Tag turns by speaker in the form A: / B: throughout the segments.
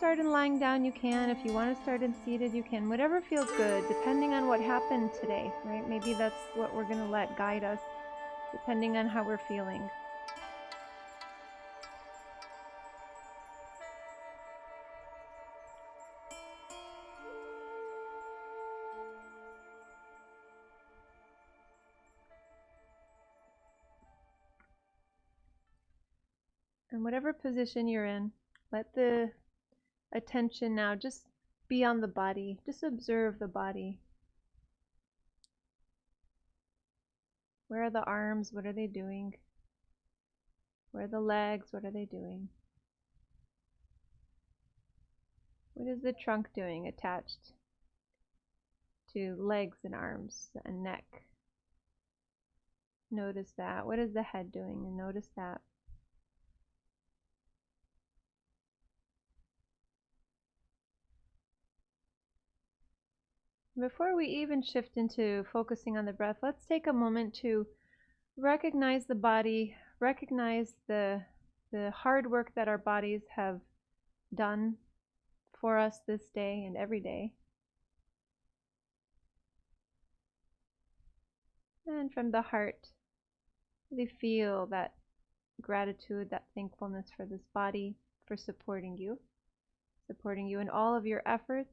A: start in lying down, you can. If you want to start in seated, you can. Whatever feels good, depending on what happened today, right? Maybe that's what we're going to let guide us, depending on how we're feeling. And whatever position you're in, let the attention now just be on the body. Just observe the body. Where are the arms? What are they doing? Where are the legs? What are they doing? What is the trunk doing attached to legs and arms and neck? Notice that. What is the head doing? And notice that. Before we even shift into focusing on the breath, let's take a moment to recognize the body, recognize the hard work that our bodies have done for us this day and every day. And from the heart, really feel that gratitude, that thankfulness for this body, for supporting you in all of your efforts.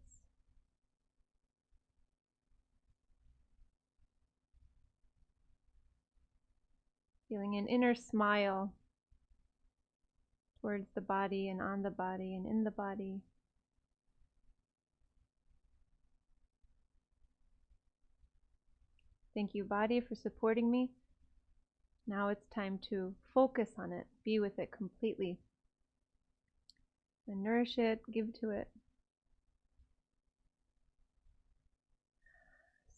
A: Feeling an inner smile towards the body and on the body and in the body. Thank you, body, for supporting me. Now it's time to focus on it, be with it completely, and nourish it, give to it.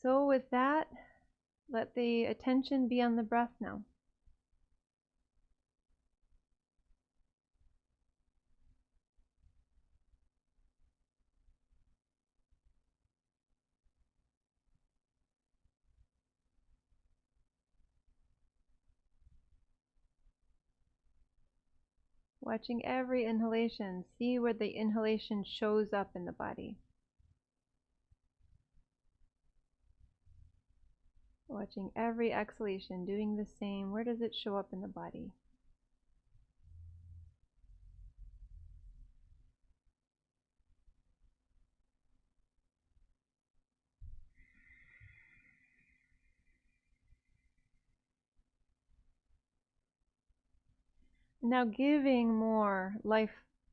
A: So with that, let the attention be on the breath now. Watching every inhalation, see where the inhalation shows up in the body. Watching every exhalation, doing the same. Where does it show up in the body? Now giving more life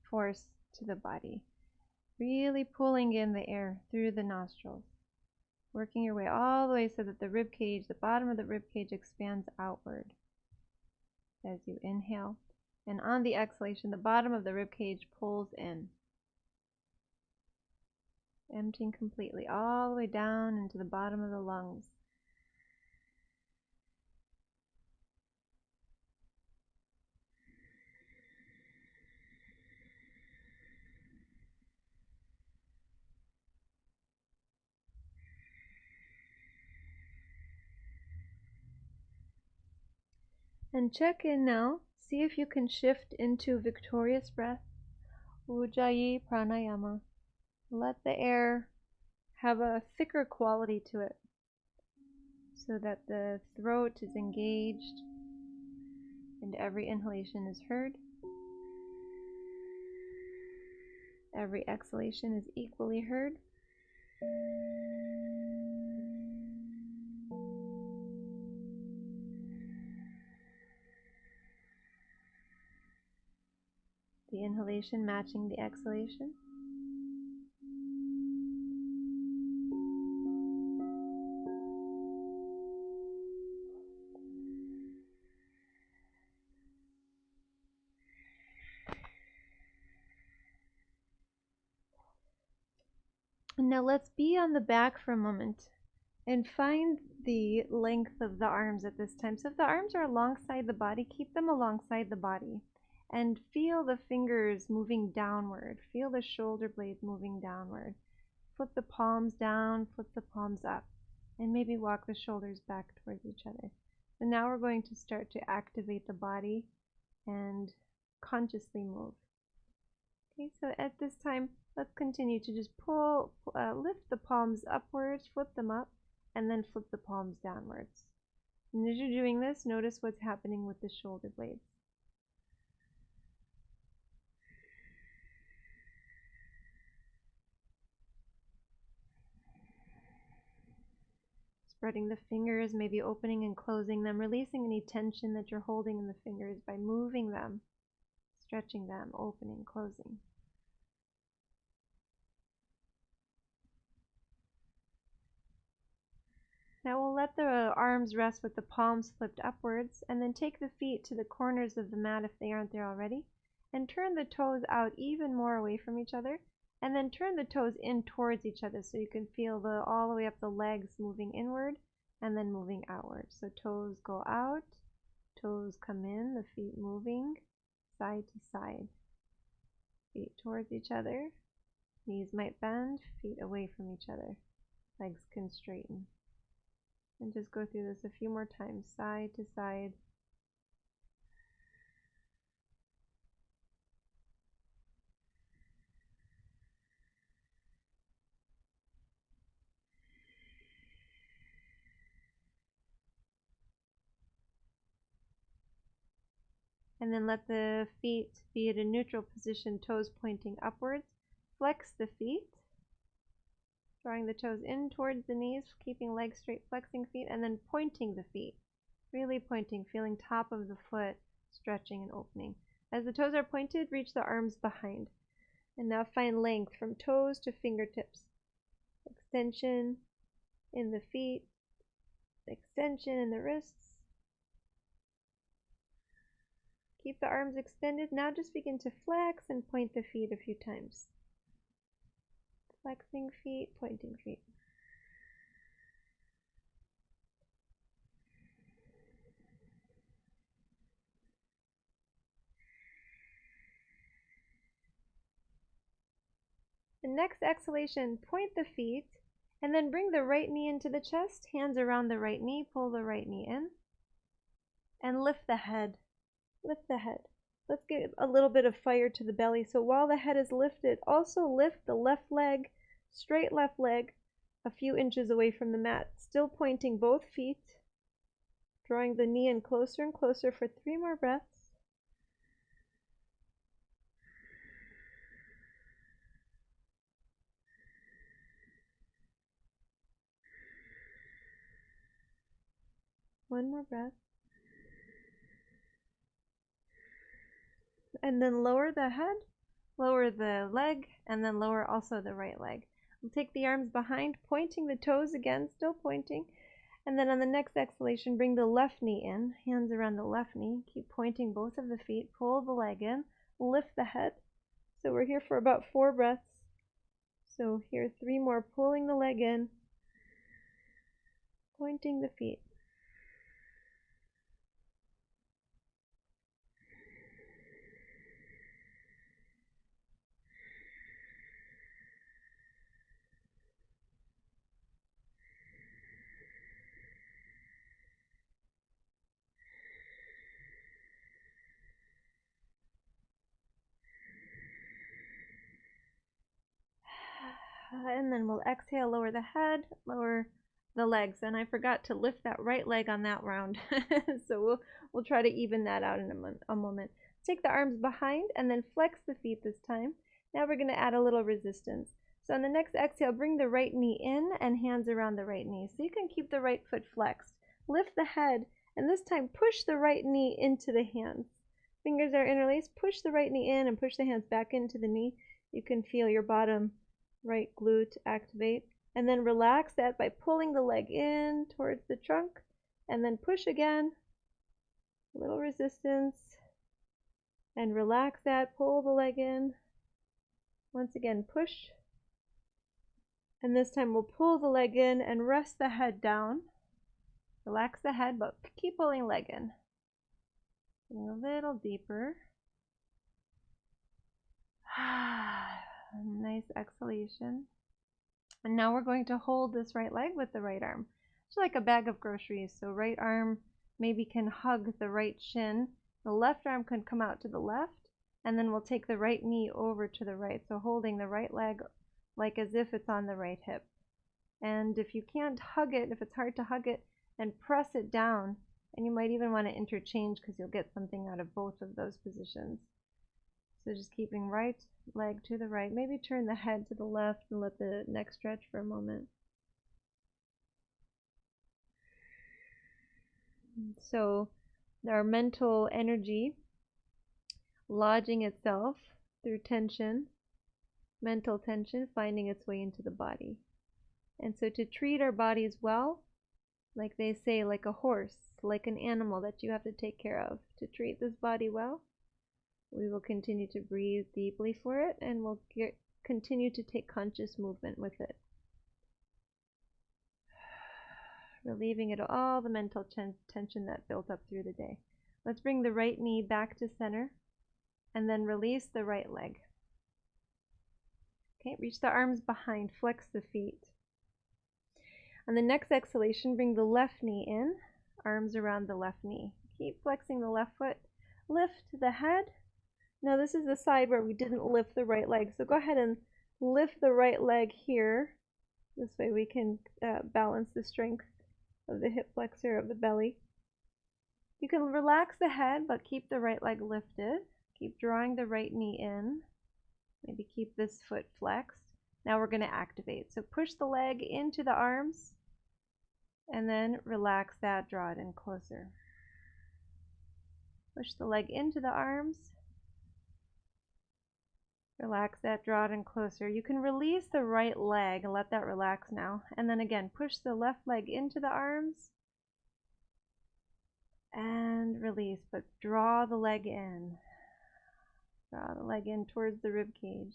A: force to the body. Really pulling in the air through the nostrils. Working your way all the way so that the rib cage, the bottom of the rib cage expands outward as you inhale. And on the exhalation, the bottom of the rib cage pulls in. Emptying completely all the way down into the bottom of the lungs. And check in now. See if you can shift into victorious breath. Ujjayi pranayama. Let the air have a thicker quality to it so that the throat is engaged and every inhalation is heard. Every exhalation is equally heard. The inhalation matching the exhalation. And now let's be on the back for a moment and find the length of the arms at this time. So if the arms are alongside the body, keep them alongside the body. And feel the fingers moving downward. Feel the shoulder blades moving downward. Flip the palms down, flip the palms up. And maybe walk the shoulders back towards each other. And now we're going to start to activate the body and consciously move. Okay, so at this time, let's continue to just lift the palms upwards, flip them up, and then flip the palms downwards. And as you're doing this, notice what's happening with the shoulder blades. Spreading the fingers, maybe opening and closing them, releasing any tension that you're holding in the fingers by moving them, stretching them, opening, closing. Now we'll let the arms rest with the palms flipped upwards, and then take the feet to the corners of the mat if they aren't there already, and turn the toes out even more away from each other, and then turn the toes in towards each other so you can feel all the way up the legs moving inward and then moving outward. So toes go out, toes come in, the feet moving side to side. Feet towards each other, knees might bend, feet away from each other, legs can straighten. And just go through this a few more times, side to side. And then let the feet be at a neutral position, toes pointing upwards. Flex the feet, drawing the toes in towards the knees, keeping legs straight, flexing feet, and then pointing the feet. Really pointing, feeling top of the foot, stretching and opening. As the toes are pointed, reach the arms behind. And now find length from toes to fingertips. Extension in the feet, extension in the wrists. Keep the arms extended. Now just begin to flex and point the feet a few times. Flexing feet, pointing feet. The next exhalation, point the feet, and then bring the right knee into the chest, hands around the right knee, pull the right knee in, and lift the head. Lift the head. Let's get a little bit of fire to the belly. So while the head is lifted, also lift the left leg, straight left leg, a few inches away from the mat. Still pointing both feet, drawing the knee in closer and closer for 3 more breaths. One more breath. And then lower the head, lower the leg, and then lower also the right leg. We'll take the arms behind, pointing the toes again, still pointing. And then on the next exhalation, bring the left knee in, hands around the left knee. Keep pointing both of the feet, pull the leg in, lift the head. So we're here for about 4 breaths. So here 3 more, pulling the leg in, pointing the feet. And then we'll exhale, lower the head, lower the legs. And I forgot to lift that right leg on that round. So we'll try to even that out in a moment. Take the arms behind and then flex the feet this time. Now we're going to add a little resistance. So on the next exhale, bring the right knee in and hands around the right knee. So you can keep the right foot flexed. Lift the head, and this time push the right knee into the hands. Fingers are interlaced. Push the right knee in and push the hands back into the knee. You can feel your bottom right glute activate, and then relax that by pulling the leg in towards the trunk, and then push again, a little resistance, and relax that, pull the leg in, once again push, and this time we'll pull the leg in and rest the head down, relax the head, but keep pulling leg in, getting a little deeper. Nice exhalation. And now we're going to hold this right leg with the right arm. It's like a bag of groceries. So right arm maybe can hug the right shin. The left arm can come out to the left. And then we'll take the right knee over to the right, so holding the right leg like as if it's on the right hip. And if you can't hug it, if it's hard to hug it, and press it down, and you might even want to interchange because you'll get something out of both of those positions. So just keeping right leg to the right, maybe turn the head to the left and let the neck stretch for a moment. So our mental energy lodging itself through tension, mental tension, finding its way into the body. And so to treat our bodies well, like they say, like a horse, like an animal that you have to take care of, to treat this body well, we will continue to breathe deeply for it, and we'll continue to take conscious movement with it. Relieving it all the mental tension that built up through the day. Let's bring the right knee back to center, and then release the right leg. Okay, reach the arms behind, flex the feet. On the next exhalation, bring the left knee in, arms around the left knee. Keep flexing the left foot. Lift the head. Now this is the side where we didn't lift the right leg, so go ahead and lift the right leg here. This way we can balance the strength of the hip flexor of the belly. You can relax the head, but keep the right leg lifted. Keep drawing the right knee in. Maybe keep this foot flexed. Now we're going to activate. So push the leg into the arms, and then relax that, draw it in closer. Push the leg into the arms. Relax that, draw it in closer. You can release the right leg and let that relax now. And then again, push the left leg into the arms and release, but draw the leg in. Draw the leg in towards the rib cage.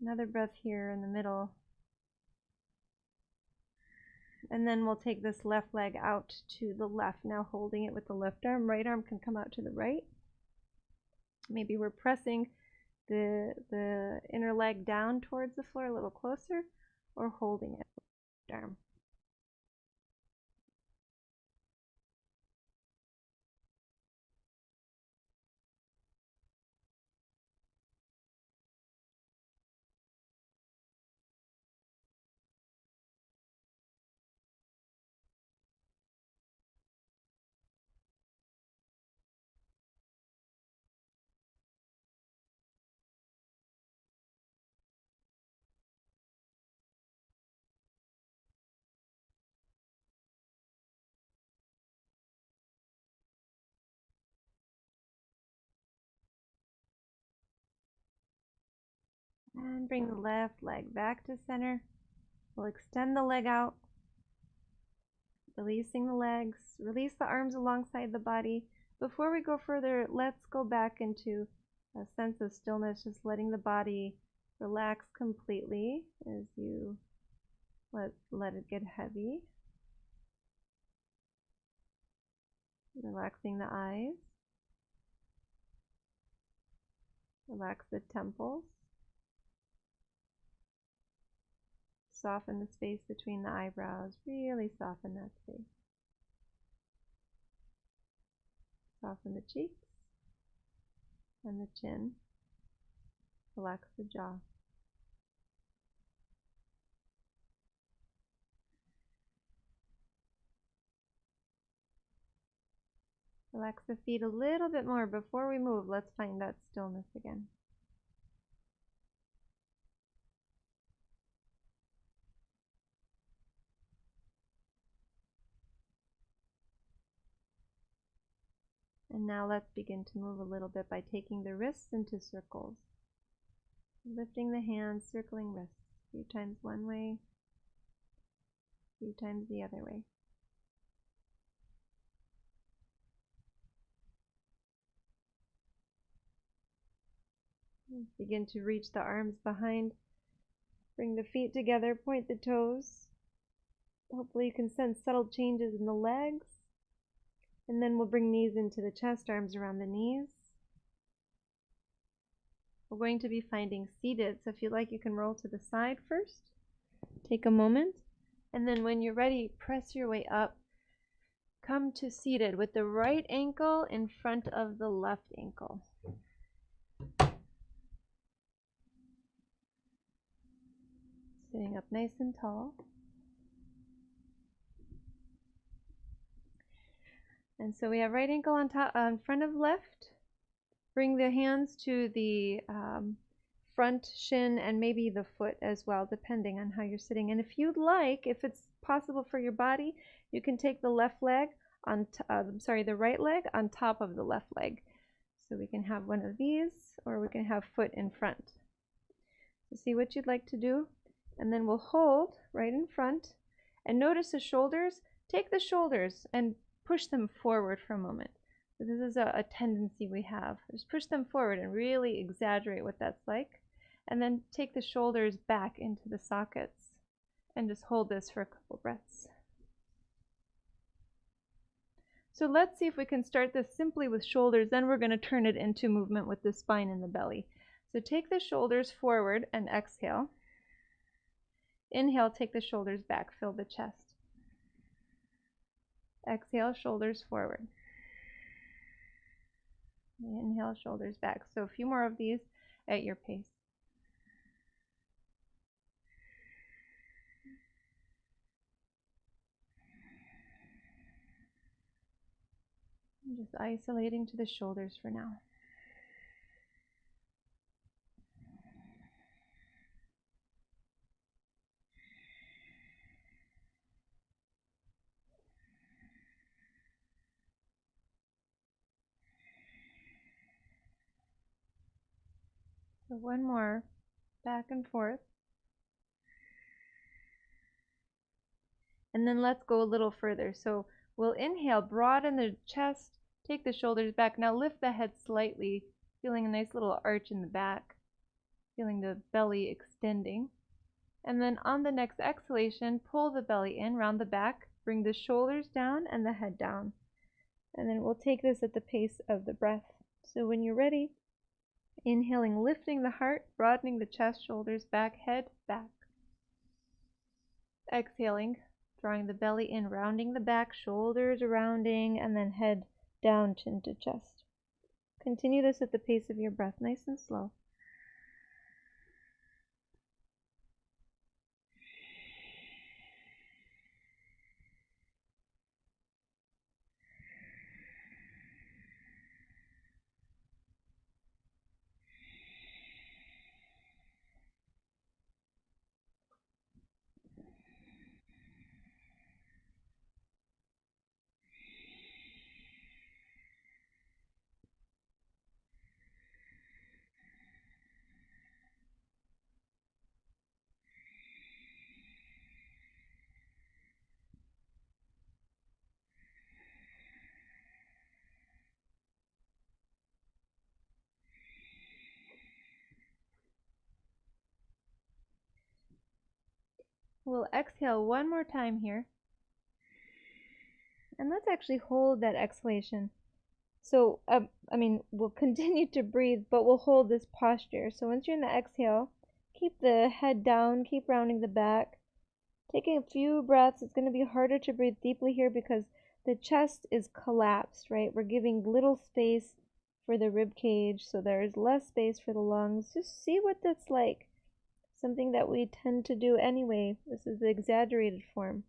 A: Another breath here in the middle. And then we'll take this left leg out to the left, now holding it with the left arm. Right arm can come out to the right. Maybe we're pressing the inner leg down towards the floor a little closer, or holding it with the left arm. And bring the left leg back to center. We'll extend the leg out, releasing the legs, release the arms alongside the body. Before we go further, let's go back into a sense of stillness, just letting the body relax completely as you let it get heavy. Relaxing the eyes. Relax the temples. Soften the space between the eyebrows. Really soften that space. Soften the cheeks and the chin. Relax the jaw. Relax the feet a little bit more before we move. Let's find that stillness again. And now let's begin to move a little bit by taking the wrists into circles. Lifting the hands, circling wrists. A few times one way, a few times the other way. Begin to reach the arms behind. Bring the feet together, point the toes. Hopefully you can sense subtle changes in the legs. And then we'll bring knees into the chest, arms around the knees. We're going to be finding seated, so if you like, you can roll to the side first. Take a moment, and then when you're ready, press your way up. Come to seated with the right ankle in front of the left ankle. Sitting up nice and tall. And so we have right ankle on top, in front of left. Bring the hands to the front shin and maybe the foot as well, depending on how you're sitting. And if you'd like, if it's possible for your body, you can take the left leg on, the right leg on top of the left leg. So we can have one of these, or we can have foot in front. So see what you'd like to do, and then we'll hold right in front. And notice the shoulders. Take the shoulders and push them forward for a moment. So this is a tendency we have. Just push them forward and really exaggerate what that's like. And then take the shoulders back into the sockets and just hold this for a couple breaths. So let's see if we can start this simply with shoulders, then we're going to turn it into movement with the spine and the belly. So take the shoulders forward and exhale. Inhale, take the shoulders back, fill the chest. Exhale, shoulders forward. Inhale, shoulders back. So a few more of these at your pace. I'm just isolating to the shoulders for now. So one more, back and forth. And then let's go a little further. So we'll inhale, broaden the chest, take the shoulders back. Now lift the head slightly, feeling a nice little arch in the back, feeling the belly extending. And then on the next exhalation, pull the belly in, round the back, bring the shoulders down and the head down. And then we'll take this at the pace of the breath. So when you're ready, inhaling, lifting the heart, broadening the chest, shoulders back, head back. Exhaling, drawing the belly in, rounding the back, shoulders rounding, and then head down, chin to chest. Continue this at the pace of your breath, nice and slow. We'll exhale one more time here. And let's actually hold that exhalation. So, we'll continue to breathe, but we'll hold this posture. So once you're in the exhale, keep the head down, keep rounding the back. Taking a few breaths. It's going to be harder to breathe deeply here because the chest is collapsed, right? We're giving little space for the rib cage, so there's less space for the lungs. Just see what that's like. Something that we tend to do anyway. This is the exaggerated form.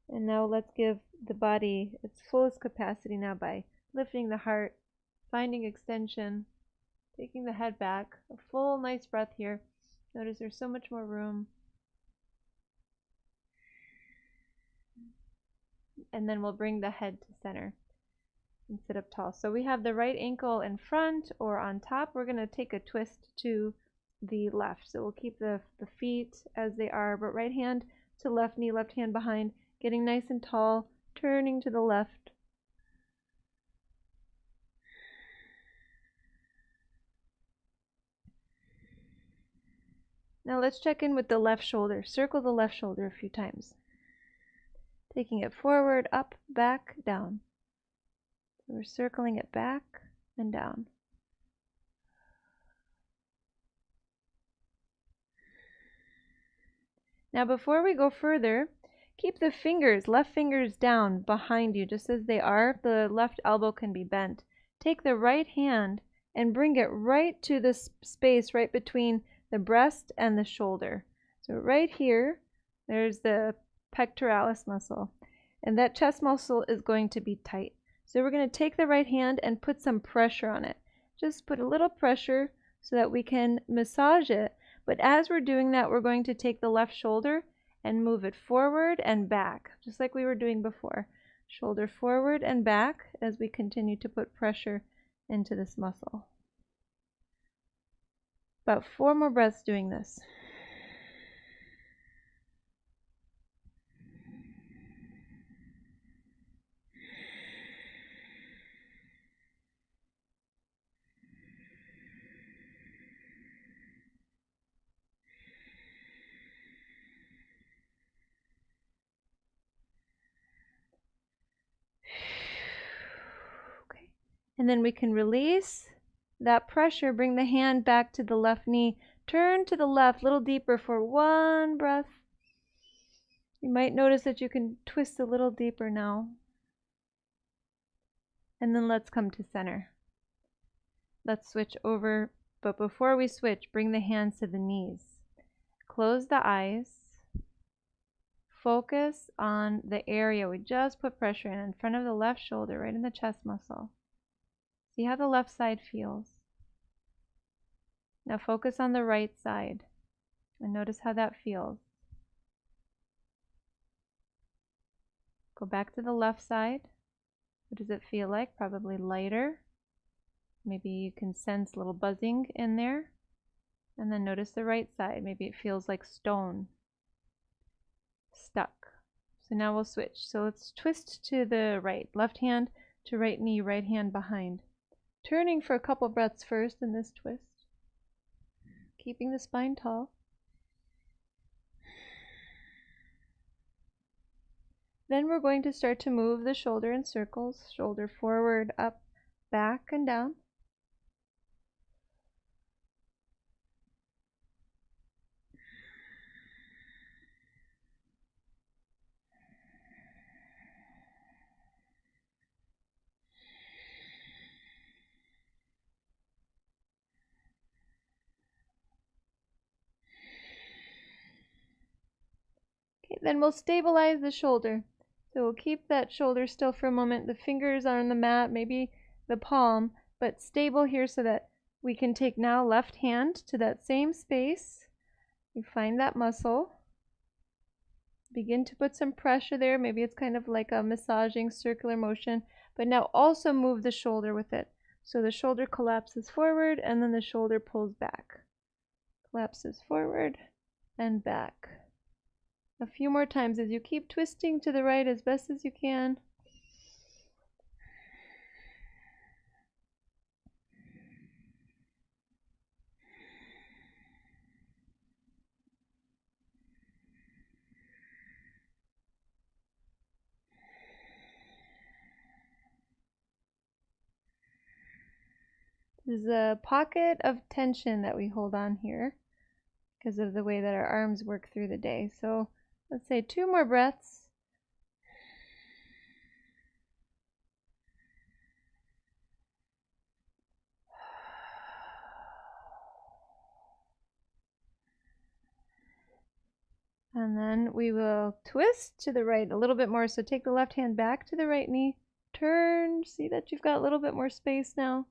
A: And now let's give the body its fullest capacity now by lifting the heart, finding extension, taking the head back. A full nice breath here. Notice there's so much more room. And then we'll bring the head to center and sit up tall. So we have the right ankle in front or on top. We're going to take a twist to the left. So we'll keep the feet as they are, but right hand to left knee, left hand behind, getting nice and tall, turning to the left. Now let's check in with the left shoulder. Circle the left shoulder a few times. Taking it forward, up, back, down. So we're circling it back and down. Now before we go further, keep the fingers, left fingers down behind you just as they are. The left elbow can be bent. Take the right hand and bring it right to the space right between the breast and the shoulder. So right here, there's the pectoralis muscle, and that chest muscle is going to be tight. So we're going to take the right hand and put some pressure on it. Just put a little pressure so that we can massage it. But as we're doing that, we're going to take the left shoulder and move it forward and back, just like we were doing before. Shoulder forward and back as we continue to put pressure into this muscle. About 4 more breaths doing this. Okay. And then we can release that pressure, bring the hand back to the left knee, turn to the left a little deeper for 1 breath. You might notice that you can twist a little deeper now. And then let's come to center. Let's switch over, but before we switch, bring the hands to the knees. Close the eyes. Focus on the area we just put pressure in front of the left shoulder, right in the chest muscle. See how the left side feels. Now focus on the right side and notice how that feels. Go back to the left side. What does it feel like? Probably lighter. Maybe you can sense a little buzzing in there. And then notice the right side. Maybe it feels like stone. Stuck. So now we'll switch. So let's twist to the right. Left hand to right knee, right hand behind. Turning for a couple breaths first in this twist. Keeping the spine tall. Then we're going to start to move the shoulder in circles. Shoulder forward, up, back, and down. Okay, then we'll stabilize the shoulder. So we'll keep that shoulder still for a moment. The fingers are on the mat, maybe the palm, but stable here so that we can take now left hand to that same space. You find that muscle. Begin to put some pressure there. Maybe it's kind of like a massaging circular motion, but now also move the shoulder with it. So the shoulder collapses forward and then the shoulder pulls back. Collapses forward and back. A few more times as you keep twisting to the right as best as you can. There's a pocket of tension that we hold on here because of the way that our arms work through the day. So let's say 2 more breaths. And then we will twist to the right a little bit more. So take the left hand back to the right knee. Turn. See that you've got a little bit more space now.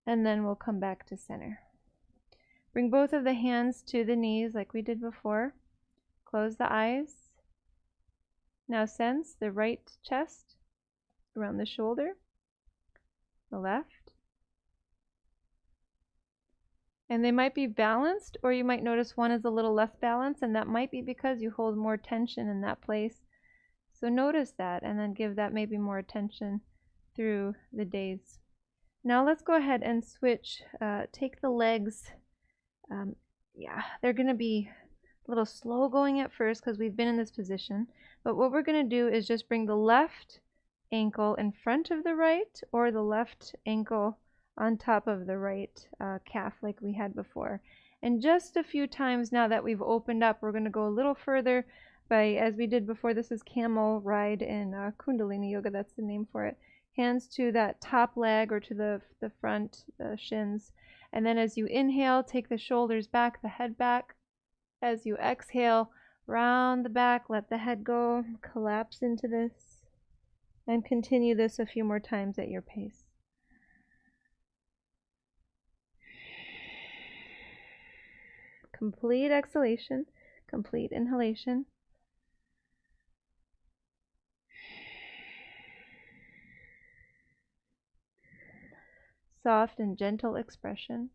A: And then we'll come back to center. Bring both of the hands to the knees like we did before. Close the eyes. Now sense the right chest around the shoulder, the left. And they might be balanced, or you might notice one is a little less balanced, and that might be because you hold more tension in that place. So notice that, and then give that maybe more attention through the days. Now let's go ahead and switch. Take the legs. They're going to be a little slow going at first because we've been in this position. But what we're going to do is just bring the left ankle in front of the right, or the left ankle on top of the right calf like we had before. And just a few times now that we've opened up, we're going to go a little further by, as we did before, this is camel ride in Kundalini Yoga, that's the name for it. Hands to that top leg or to the front, the shins. And then as you inhale, take the shoulders back, the head back. As you exhale, round the back, let the head go, collapse into this, and continue this a few more times at your pace. Complete exhalation, complete inhalation. Soft and gentle expression.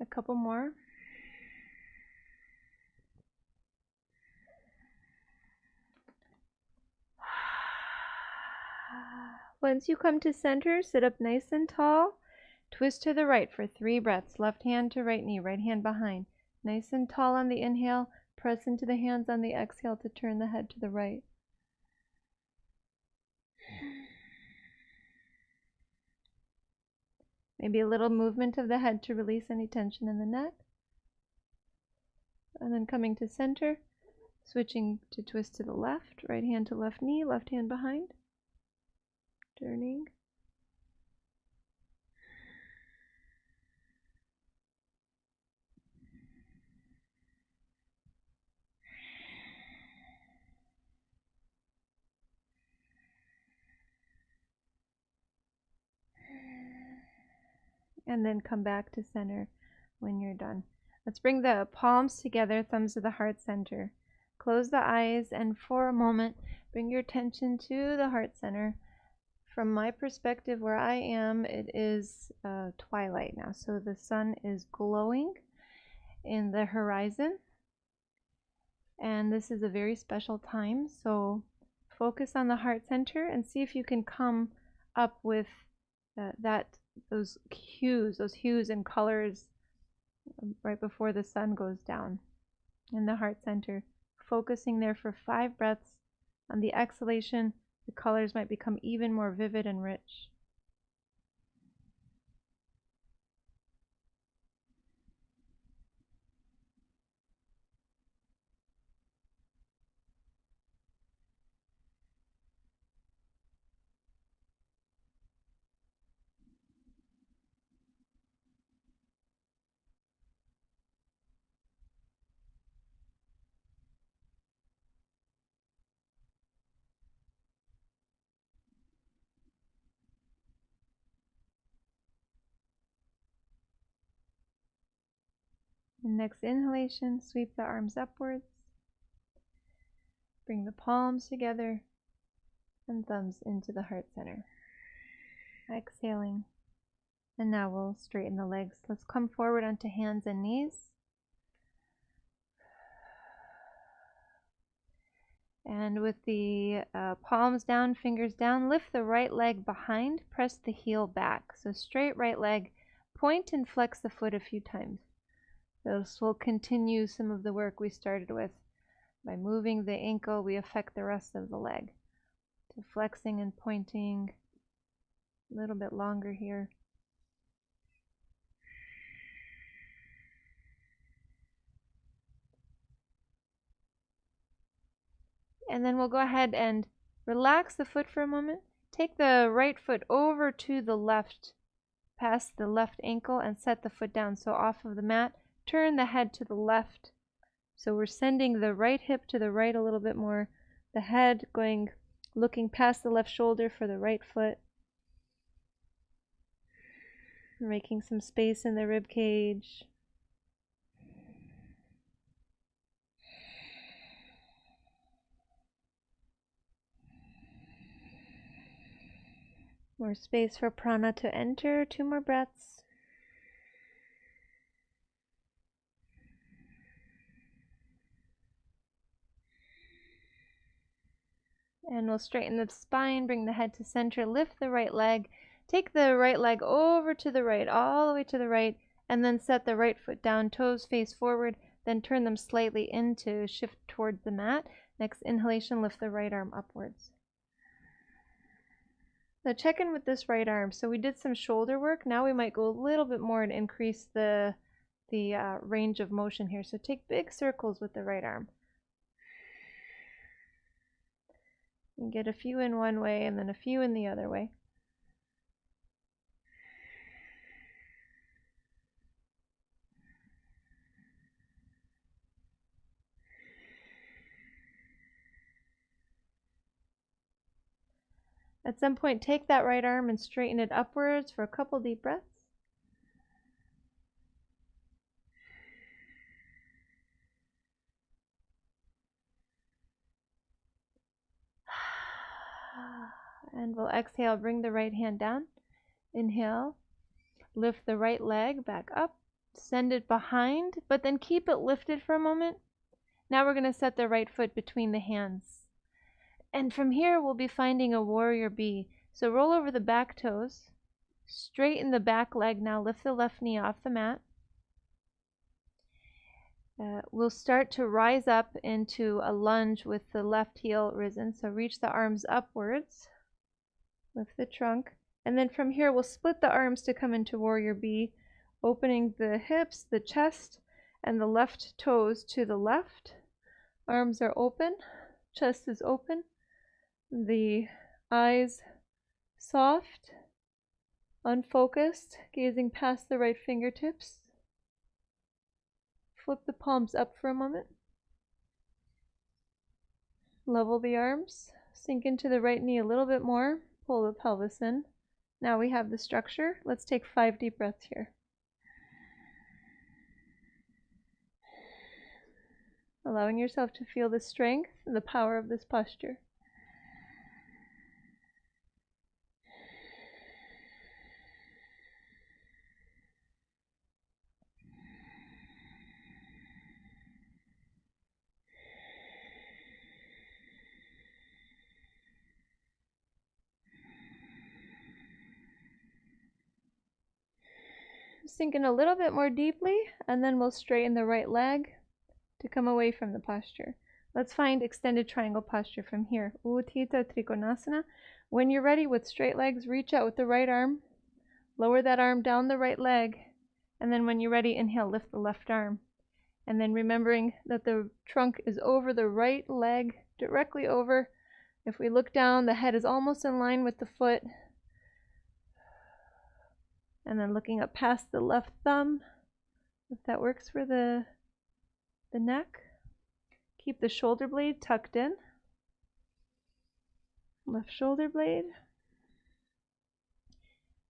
A: A couple more. Once you come to center, sit up nice and tall. Twist to the right for 3 breaths. Left hand to right knee, right hand behind. Nice and tall on the inhale. Press into the hands on the exhale to turn the head to the right. Maybe a little movement of the head to release any tension in the neck. And then coming to center, switching to twist to the left, right hand to left knee, left hand behind. Turning. And then come back to center when you're done. Let's bring the palms together, thumbs to the heart center. Close the eyes and for a moment, bring your attention to the heart center. From my perspective, where I am, it is twilight now. So the sun is glowing in the horizon. And this is a very special time. So focus on the heart center and see if you can come up with those hues and colors right before the sun goes down in the heart center. Focusing there for 5 breaths. On the exhalation, the colors might become even more vivid and rich. The next inhalation, sweep the arms upwards. Bring the palms together and thumbs into the heart center. Exhaling. And now we'll straighten the legs. Let's come forward onto hands and knees. And with the palms down, fingers down, lift the right leg behind, press the heel back. So straight right leg, point and flex the foot a few times. This will continue some of the work we started with. By moving the ankle, we affect the rest of the leg. So flexing and pointing a little bit longer here. And then we'll go ahead and relax the foot for a moment. Take the right foot over to the left, past the left ankle, and set the foot down. So off of the mat, turn the head to the left. So we're sending the right hip to the right a little bit more. The head looking past the left shoulder for the right foot. Making some space in the rib cage. More space for prana to enter. 2 more breaths. And we'll straighten the spine, bring the head to center, lift the right leg, take the right leg over to the right, all the way to the right, and then set the right foot down, toes face forward, then turn them slightly in to shift towards the mat. Next inhalation, lift the right arm upwards. Now check in with this right arm. So we did some shoulder work. Now we might go a little bit more and increase the range of motion here. So take big circles with the right arm. And get a few in one way and then a few in the other way. At some point, take that right arm and straighten it upwards for a couple deep breaths. And we'll exhale, bring the right hand down. Inhale, lift the right leg back up, send it behind, but then keep it lifted for a moment. Now we're going to set the right foot between the hands. And from here, we'll be finding a warrior bee. So roll over the back toes, straighten the back leg. Now lift the left knee off the mat. We'll start to rise up into a lunge with the left heel risen. So reach the arms upwards, lift the trunk. And then from here, we'll split the arms to come into warrior bee, opening the hips, the chest, and the left toes to the left. Arms are open, chest is open, the eyes soft, unfocused, gazing past the right fingertips. Flip the palms up for a moment. Level the arms, sink into the right knee a little bit more, pull the pelvis in. Now we have the structure. Let's take 5 deep breaths here. Allowing yourself to feel the strength and the power of this posture. Sink in a little bit more deeply, and then we'll straighten the right leg to come away from the posture. Let's find extended triangle posture from here. Utthita Trikonasana. When you're ready with straight legs, reach out with the right arm, lower that arm down the right leg, and then when you're ready, inhale, lift the left arm. And then remembering that the trunk is over the right leg, directly over. If we look down, the head is almost in line with the foot. And then looking up past the left thumb, if that works for the neck. Keep the shoulder blade tucked in. Left shoulder blade.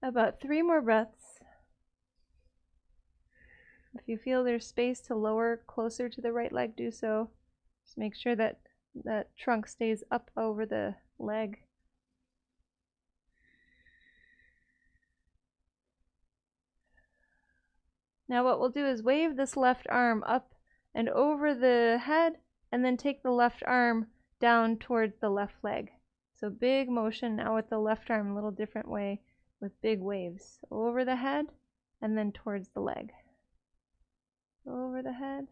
A: About 3 more breaths. If you feel there's space to lower closer to the right leg, do so. Just make sure that that trunk stays up over the leg. Now what we'll do is wave this left arm up and over the head, and then take the left arm down towards the left leg. So big motion now with the left arm, a little different way, with big waves. Over the head, and then towards the leg. Over the head,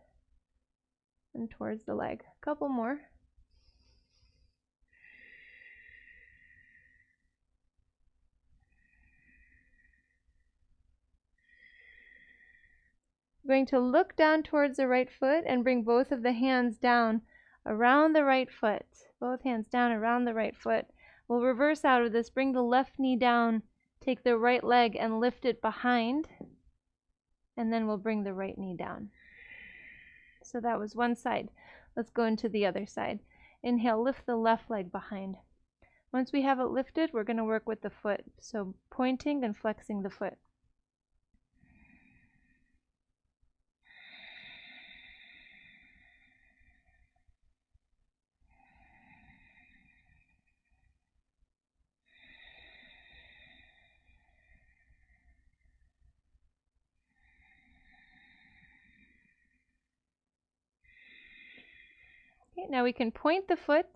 A: and towards the leg. A couple more. We're going to look down towards the right foot and bring both of the hands down around the right foot. Both hands down around the right foot. We'll reverse out of this. Bring the left knee down. Take the right leg and lift it behind. And then we'll bring the right knee down. So that was one side. Let's go into the other side. Inhale, lift the left leg behind. Once we have it lifted, we're going to work with the foot. So pointing and flexing the foot. Okay, now we can point the foot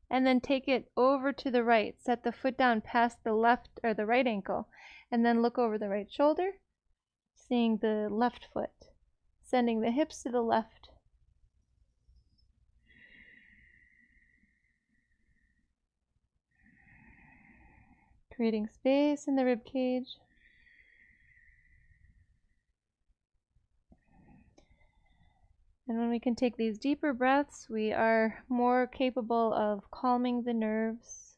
A: and then take it over to the right. Set the foot down past the left or the right ankle, and then look over the right shoulder, seeing the left foot, sending the hips to the left. Creating space in the rib cage. And when we can take these deeper breaths, we are more capable of calming the nerves,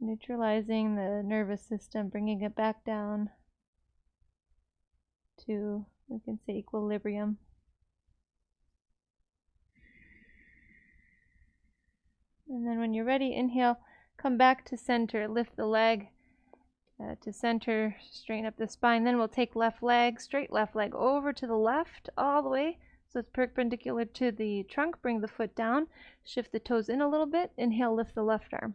A: neutralizing the nervous system, bringing it back down to, we can say, equilibrium. And then when you're ready, inhale, come back to center, lift the leg to center, straighten up the spine. Then we'll take left leg, straight left leg over to the left all the way so it's perpendicular to the trunk. Bring the foot down, shift the toes in a little bit. Inhale, lift the left arm.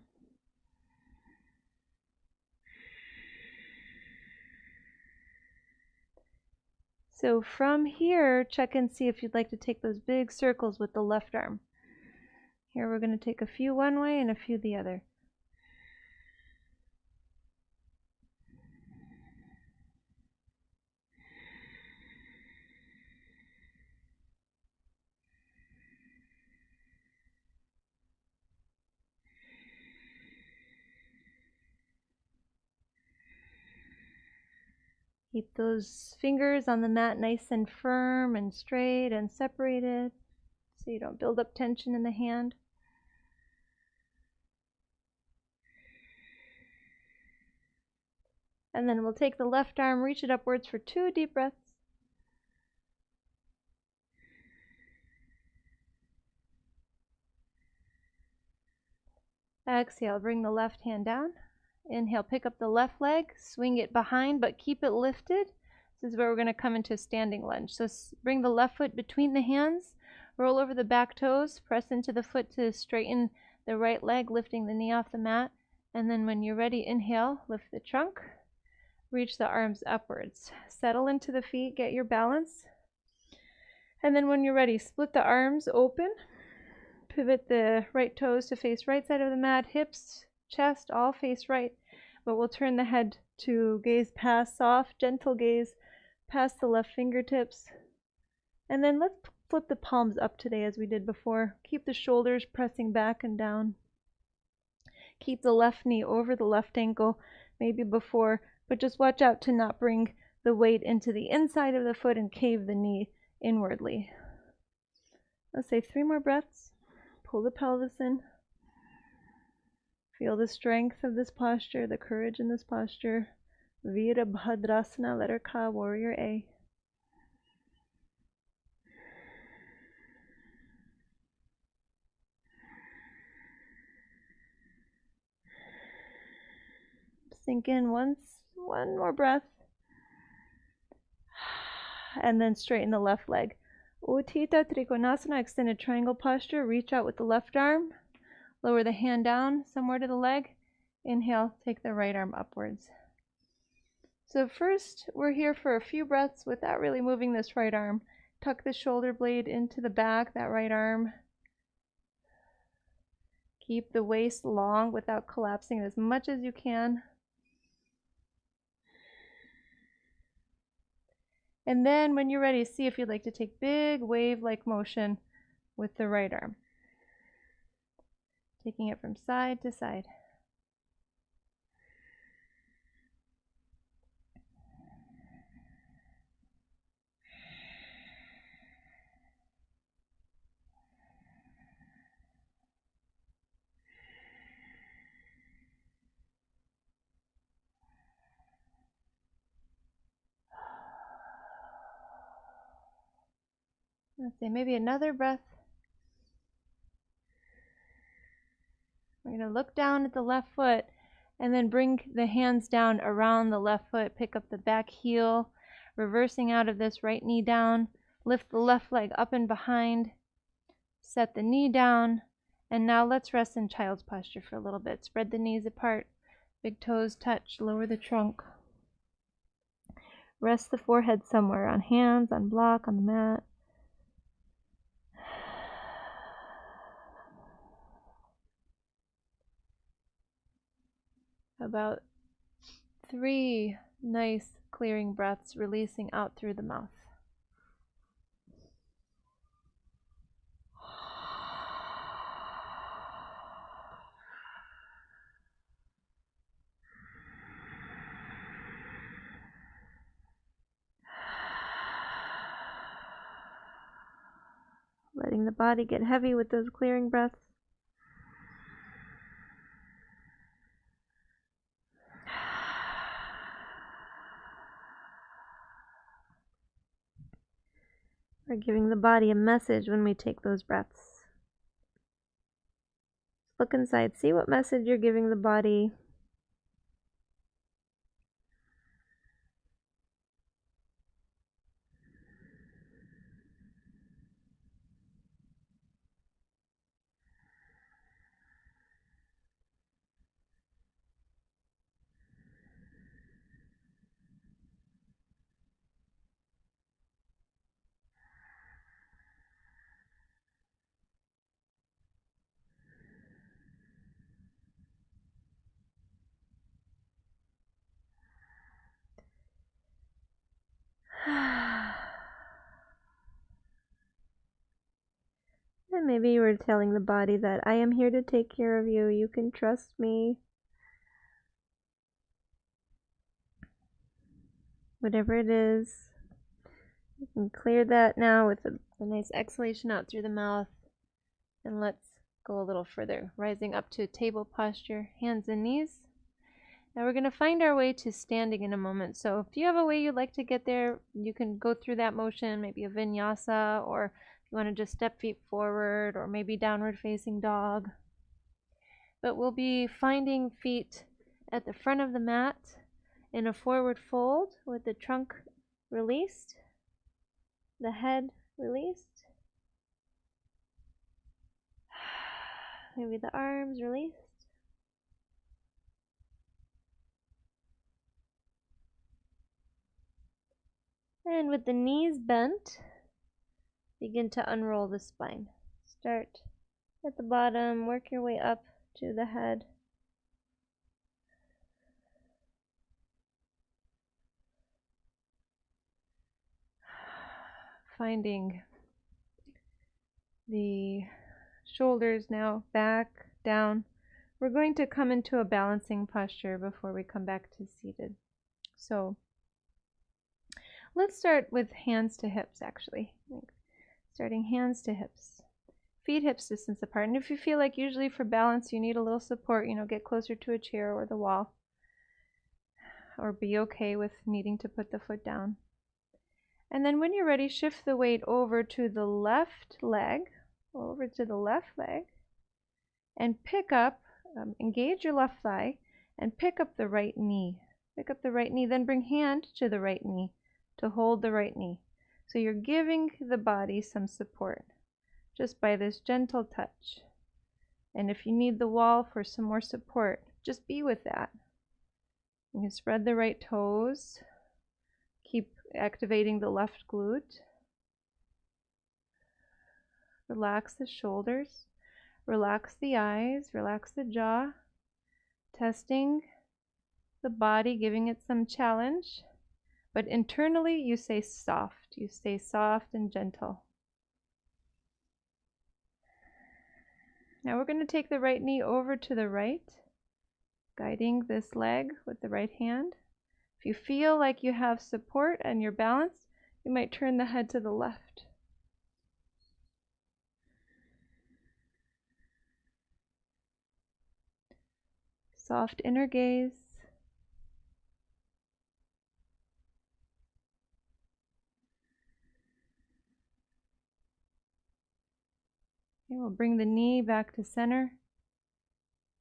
A: So from here, check and see if you'd like to take those big circles with the left arm. Here we're going to take a few one way and a few the other. Keep those fingers on the mat nice and firm and straight and separated so you don't build up tension in the hand. And then we'll take the left arm, reach it upwards for 2 deep breaths. Exhale, bring the left hand down. Inhale, pick up the left leg, swing it behind, but keep it lifted. This is where we're going to come into standing lunge. So bring the left foot between the hands, roll over the back toes, press into the foot to straighten the right leg, lifting the knee off the mat. And then when you're ready, inhale, lift the trunk, reach the arms upwards. Settle into the feet, get your balance. And then when you're ready, split the arms open. Pivot the right toes to face right side of the mat, hips, chest, all face right, but we'll turn the head to gaze past, soft, gentle gaze past the left fingertips. And then let's flip the palms up today as we did before. Keep the shoulders pressing back and down. Keep the left knee over the left ankle, maybe before, but just watch out to not bring the weight into the inside of the foot and cave the knee inwardly. Let's say 3 more breaths. Pull the pelvis in. Feel the strength of this posture, the courage in this posture. Virabhadrasana, letter Ka, warrior A. Sink in once, one more breath. And then straighten the left leg. Uttita Trikonasana, extended triangle posture. Reach out with the left arm. Lower the hand down somewhere to the leg. Inhale, take the right arm upwards. So first, we're here for a few breaths without really moving this right arm. Tuck the shoulder blade into the back, that right arm. Keep the waist long without collapsing as much as you can. And then when you're ready, see if you'd like to take big wave-like motion with the right arm. Taking it from side to side. Let's say maybe another breath. We're going to look down at the left foot and then bring the hands down around the left foot. Pick up the back heel, reversing out of this right knee down. Lift the left leg up and behind. Set the knee down. And now let's rest in child's posture for a little bit. Spread the knees apart. Big toes touch. Lower the trunk. Rest the forehead somewhere, on hands, on block, on the mat. About 3 nice clearing breaths, releasing out through the mouth. Letting the body get heavy with those clearing breaths. We're giving the body a message when we take those breaths. Look inside, see what message you're giving the body. And maybe you were telling the body that I am here to take care of you. You can trust me. Whatever it is, you can clear that now with a nice exhalation out through the mouth. And let's go a little further, rising up to table posture, hands and knees. Now we're going to find our way to standing in a moment. So if you have a way you'd like to get there, you can go through that motion, maybe a vinyasa, or if you want to just step feet forward, or maybe downward facing dog. But we'll be finding feet at the front of the mat in a forward fold with the trunk released, the head released, maybe the arms released. And with the knees bent, begin to unroll the spine. Start at the bottom, work your way up to the head. Finding the shoulders now back, down. We're going to come into a balancing posture before we come back to seated. So let's start with hands to hips, actually. Starting hands to hips. Feet hips distance apart. And if you feel like usually for balance you need a little support, get closer to a chair or the wall. Or be okay with needing to put the foot down. And then when you're ready, shift the weight over to the left leg, and pick up, engage your left thigh, and pick up the right knee. Pick up the right knee, then bring hand to the right knee to hold the right knee. So you're giving the body some support just by this gentle touch. And if you need the wall for some more support, just be with that. You can spread the right toes. Keep activating the left glute. Relax the shoulders. Relax the eyes. Relax the jaw. Testing the body, giving it some challenge. But internally, you stay soft. You stay soft and gentle. Now we're going to take the right knee over to the right, guiding this leg with the right hand. If you feel like you have support and you're balanced, you might turn the head to the left. Soft inner gaze. Okay, we'll bring the knee back to center.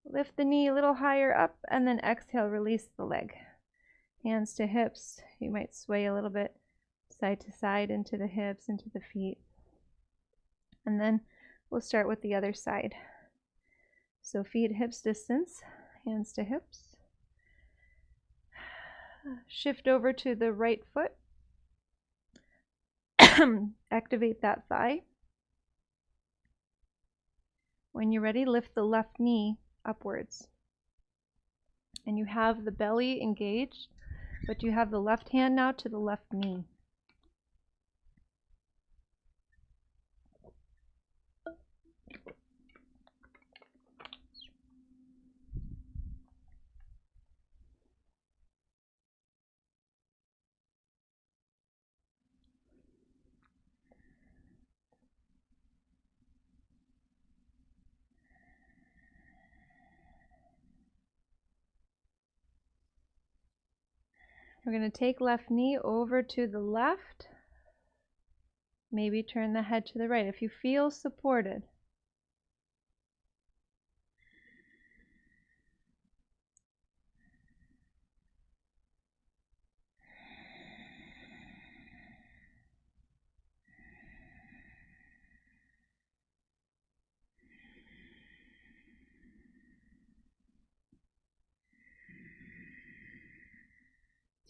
A: Lift the knee a little higher up and then exhale, release the leg. Hands to hips. You might sway a little bit side to side into the hips, into the feet. And then we'll start with the other side. So feet hips distance, hands to hips. Shift over to the right foot. Activate that thigh. When you're ready, lift the left knee upwards. And you have the belly engaged, but you have the left hand now to the left knee. We're going to take left knee over to the left. Maybe turn the head to the right if you feel supported.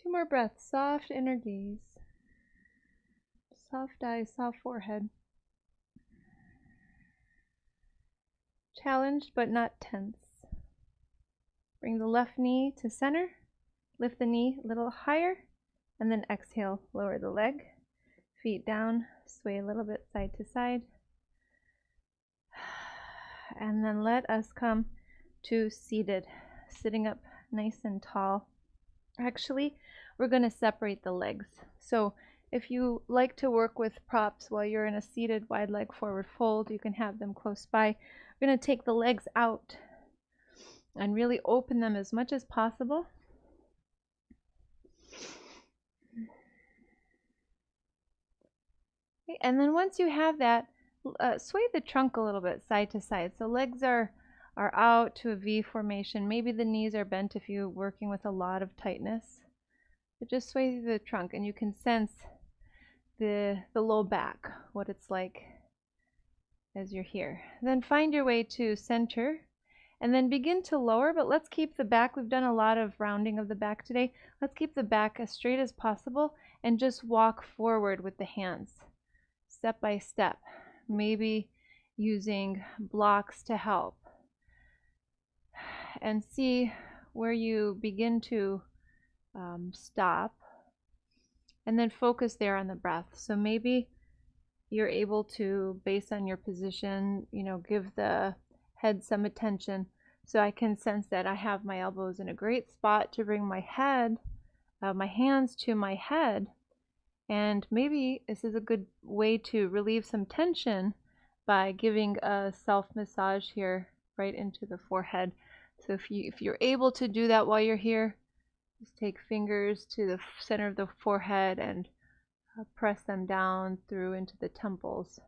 A: Two more breaths. Soft inner gaze. Soft eyes, soft forehead. Challenged but not tense. Bring the left knee to center. Lift the knee a little higher. And then exhale, lower the leg. Feet down, sway a little bit side to side. And then let us come to seated, sitting up nice and tall. Actually, we're going to separate the legs. So if you like to work with props while you're in a seated wide leg forward fold, you can have them close by. We're going to take the legs out and really open them as much as possible. Okay, and then once you have that, sway the trunk a little bit side to side. So legs are out to a V formation. Maybe the knees are bent if you're working with a lot of tightness. But just sway the trunk and you can sense the low back, what it's like as you're here. Then find your way to center and then begin to lower, but let's keep the back. We've done a lot of rounding of the back today. Let's keep the back as straight as possible and just walk forward with the hands, step by step, maybe using blocks to help. And see where you begin to stop, and then focus there on the breath. So maybe you're able to, based on your position, give the head some attention. So I can sense that I have my elbows in a great spot to bring my head, my hands to my head. And maybe this is a good way to relieve some tension by giving a self massage here right into the forehead. So if you're able to do that while you're here, just take fingers to the center of the forehead and press them down through into the temples.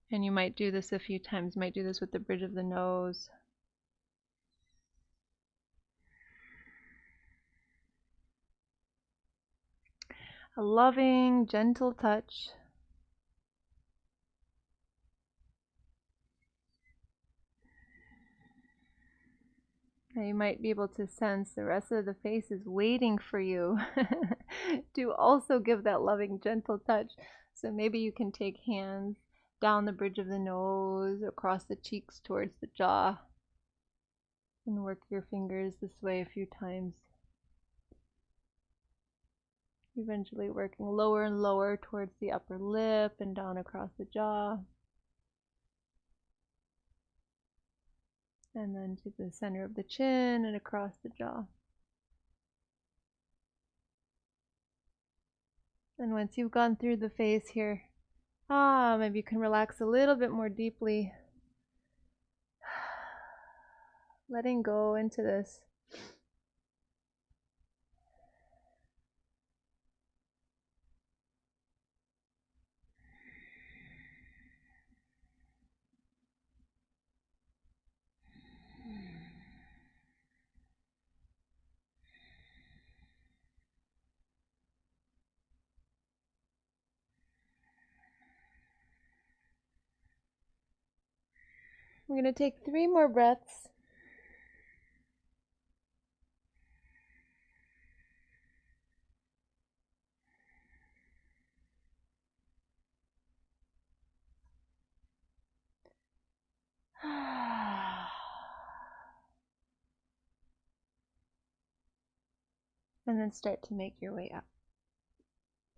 A: And you might do this a few times. You might do this with the bridge of the nose. A loving, gentle touch. Now you might be able to sense the rest of the face is waiting for you to also give that loving, gentle touch. So maybe you can take hands down the bridge of the nose, across the cheeks towards the jaw, and work your fingers this way a few times. Eventually working lower and lower towards the upper lip and down across the jaw. And then to the center of the chin and across the jaw. And once you've gone through the face here, maybe you can relax a little bit more deeply. Letting go into this. We're going to take 3 more breaths. And then start to make your way up.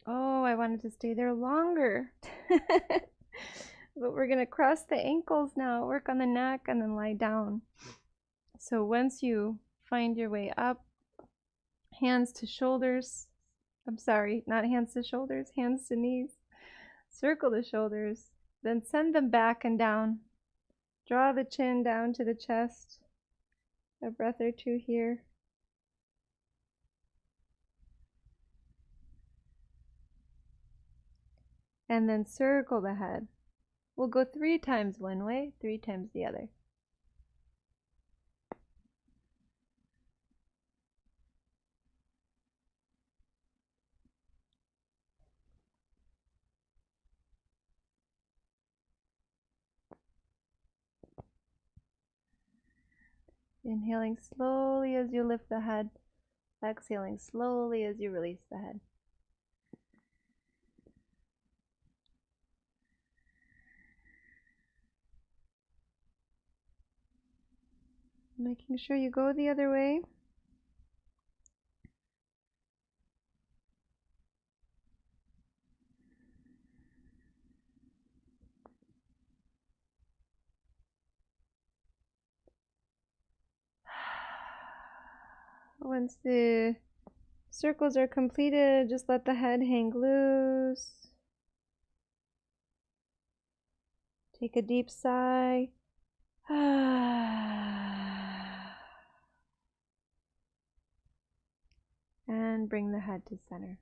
A: Oh, I wanted to stay there longer. But we're going to cross the ankles now, work on the neck, and then lie down. So once you find your way up, hands to shoulders. I'm sorry, not hands to shoulders, hands to knees. Circle the shoulders, then send them back and down. Draw the chin down to the chest. A breath or two here. And then circle the head. We'll go 3 times one way, 3 times the other. Inhaling slowly as you lift the head. Exhaling slowly as you release the head. Making sure you go the other way. Once the circles are completed, just let the head hang loose. Take a deep sigh. And bring the head to center.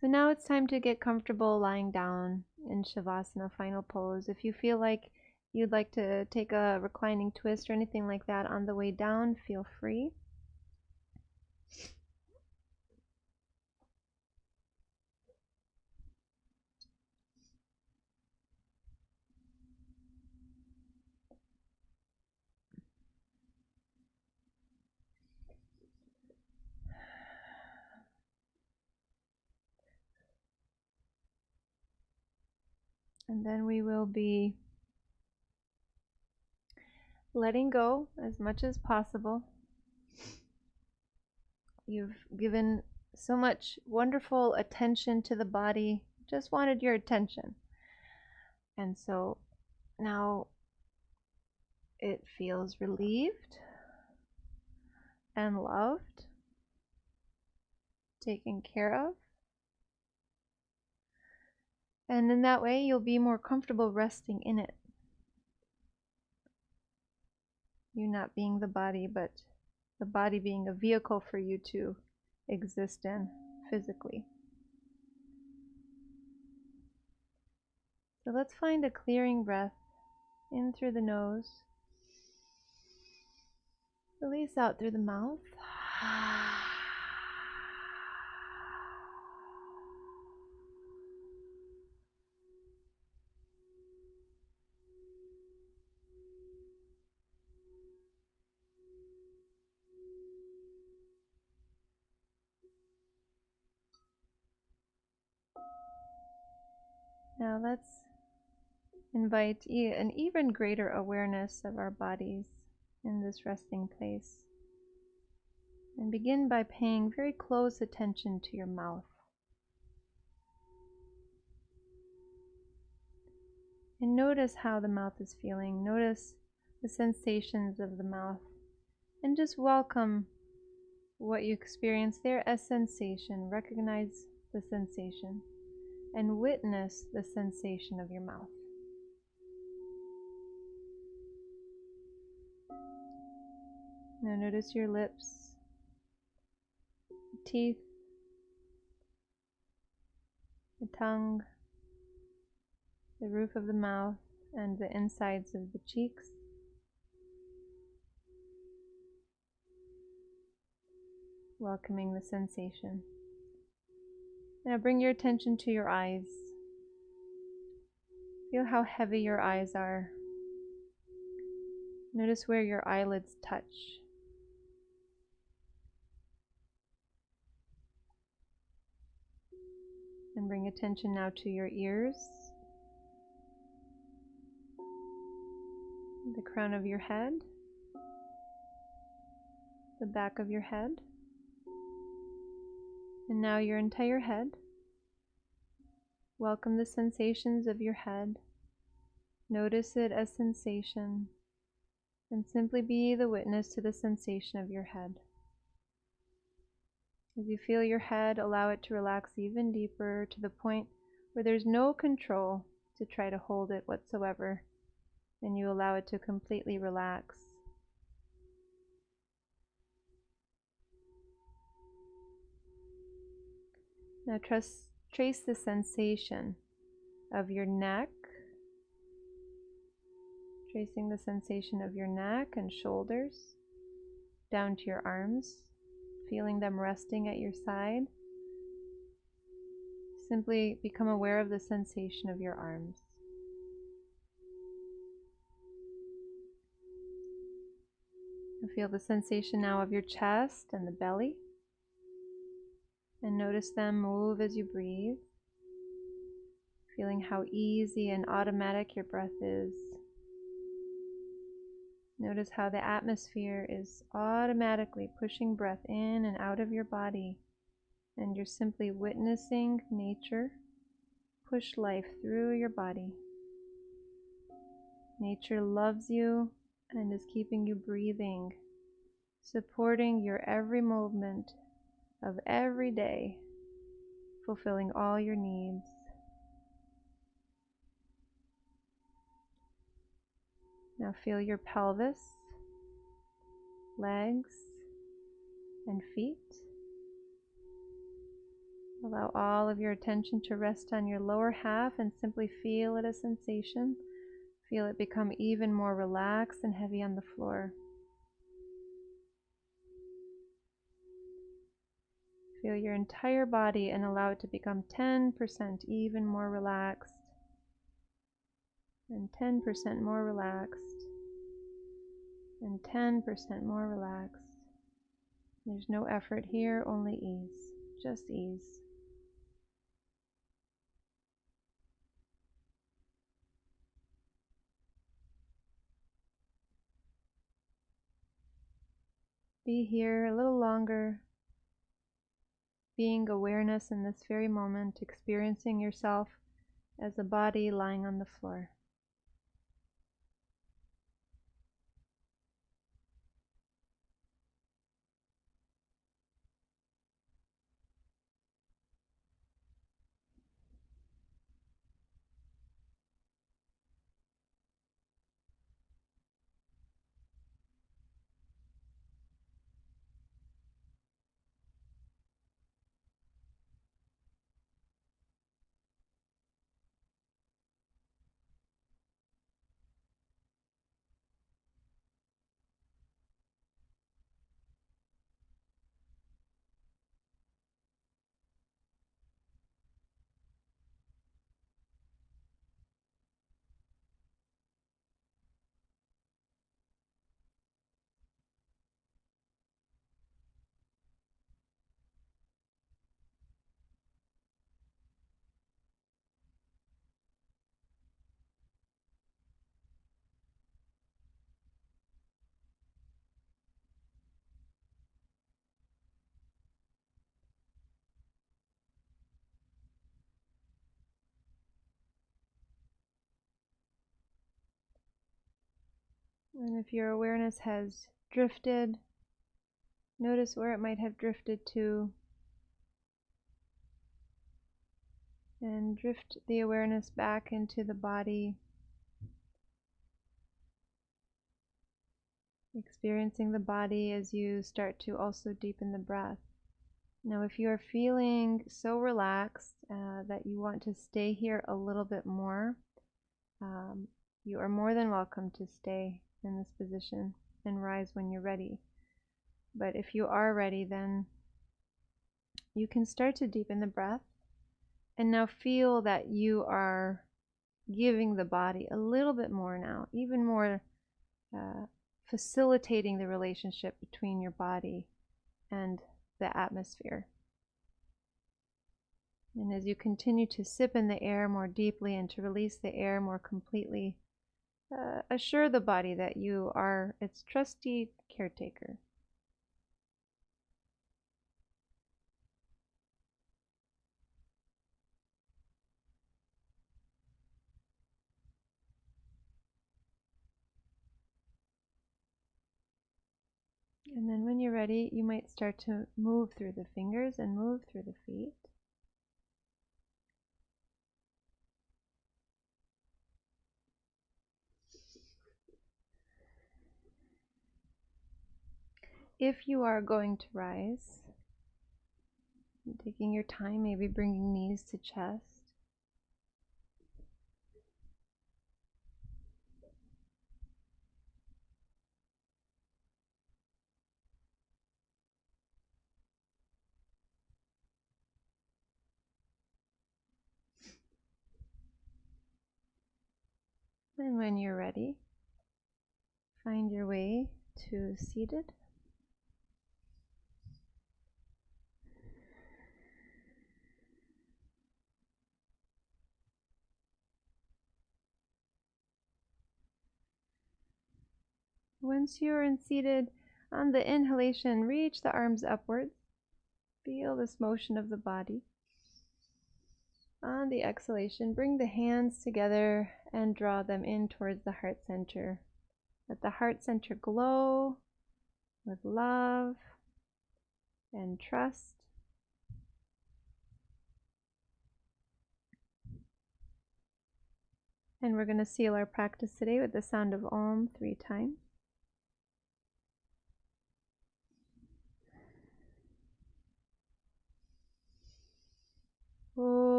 A: So now it's time to get comfortable lying down in Shavasana, final pose. If you feel like you'd like to take a reclining twist or anything like that on the way down, feel free. And then we will be letting go as much as possible. You've given so much wonderful attention to the body, just wanted your attention. And so now it feels relieved and loved, taken care of. And in that way, you'll be more comfortable resting in it. You not being the body, but the body being a vehicle for you to exist in physically. So let's find a clearing breath in through the nose. Release out through the mouth. Now let's invite an even greater awareness of our bodies in this resting place. And begin by paying very close attention to your mouth. And notice how the mouth is feeling. Notice the sensations of the mouth. And just welcome what you experience there as sensation. Recognize the sensation. And witness the sensation of your mouth. Now notice your lips, the teeth, the tongue, the roof of the mouth, and the insides of the cheeks. Welcoming the sensation. Now bring your attention to your eyes. Feel how heavy your eyes are. Notice where your eyelids touch. And bring attention now to your ears, the crown of your head, the back of your head, And now your entire head. Welcome the sensations of your head. Notice it as sensation, and simply be the witness to the sensation of your head. As you feel your head, allow it to relax even deeper to the point where there's no control to try to hold it whatsoever, and you allow it to completely relax. Now trace the sensation of your neck, tracing the sensation of your neck and shoulders down to your arms, feeling them resting at your side. Simply become aware of the sensation of your arms. Feel the sensation now of your chest and the belly, and notice them move as you breathe, feeling how easy and automatic your breath is. Notice how the atmosphere is automatically pushing breath in and out of your body, and you're simply witnessing nature push life through your body. Nature loves you and is keeping you breathing, supporting your every movement of every day, fulfilling all your needs. Now feel your pelvis, legs, and feet. Allow all of your attention to rest on your lower half and simply feel it as sensation. Feel it become even more relaxed and heavy on the floor. Feel your entire body and allow it to become 10% even more relaxed, and 10% more relaxed, and 10% more relaxed. There's no effort here, only ease, just ease. Be here a little longer, being awareness in this very moment, experiencing yourself as a body lying on the floor. And if your awareness has drifted, notice where it might have drifted to, and drift the awareness back into the body, experiencing the body as you start to also deepen the breath. Now, if you are feeling so relaxed that you want to stay here a little bit more, you are more than welcome to stay in this position and rise when you're ready. But if you are ready, then you can start to deepen the breath, and now feel that you are giving the body a little bit more now, even more facilitating the relationship between your body and the atmosphere. And as you continue to sip in the air more deeply and to release the air more completely, assure the body that you are its trusty caretaker. And then when you're ready, you might start to move through the fingers and move through the feet. If you are going to rise, taking your time, maybe bringing knees to chest. And when you're ready, find your way to seated. Once you're in seated, on the inhalation, reach the arms upwards. Feel this motion of the body. On the exhalation, bring the hands together and draw them in towards the heart center. Let the heart center glow with love and trust. And we're going to seal our practice today with the sound of Om 3 times.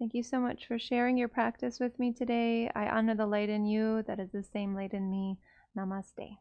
A: Thank you so much for sharing your practice with me today. I honor the light in you that is the same light in me. Namaste.